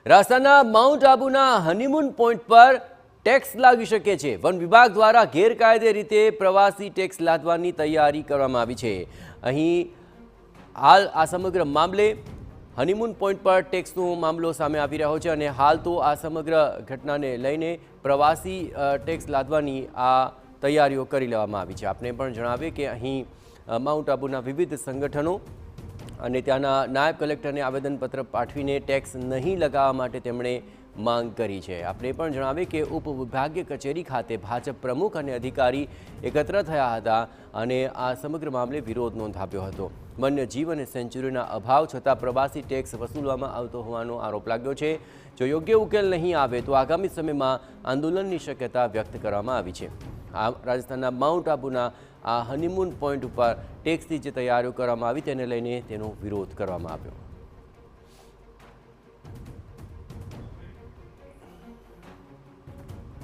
રાજસ્થાનના mount આબુના honeymoon point પર tax લાગી શકે છે। વન વિભાગ દ્વારા ગેરકાયદે રીતે પ્રવાસી ટેક્સ લાદવાની તૈયારી કરવામાં આવી છે। અહીં હાલ આ સમગ્ર મામલે હનીમૂન પોઈન્ટ પર ટેક્સનો મામલો સામે આવી રહ્યો છે અને હાલ તો આ સમગ્ર ઘટનાને લઈને પ્રવાસી ટેક્સ લાદવાની આ તૈયારીઓ કરી લેવામાં આવી છે। આપને પણ જણાવીએ કે અહીં માઉન્ટ આબુના વિવિધ સંગઠનો અને ત્યાંના નાયબ કલેક્ટરને આવેદનપત્ર પાઠવીને ટેક્સ નહીં લગાવવા માટે તેમણે માંગ કરી છે। આપણે પણ જણાવીએ કે ઉપવિભાગીય કચેરી ખાતે ભાજપ પ્રમુખ અને અધિકારી એકત્ર થયા હતા અને આ સમગ્ર મામલે વિરોધ નોંધાવ્યો હતો। વન્યજીવ અને સેન્ચુરીના અભાવ છતાં પ્રવાસી ટેક્સ વસૂલવામાં આવતો હોવાનો આરોપ લાગ્યો છે। જો યોગ્ય ઉકેલ નહીં આવે તો આગામી સમયમાં આંદોલનની શક્યતા વ્યક્ત કરવામાં આવી છે। આ રાજસ્થાનના માઉન્ટ આબુના આ હનીમૂન પોઈન્ટ ઉપર ટેક્સની જે તૈયારીઓ કરવામાં આવી તેને લઈને તેનો વિરોધ કરવામાં આવ્યો।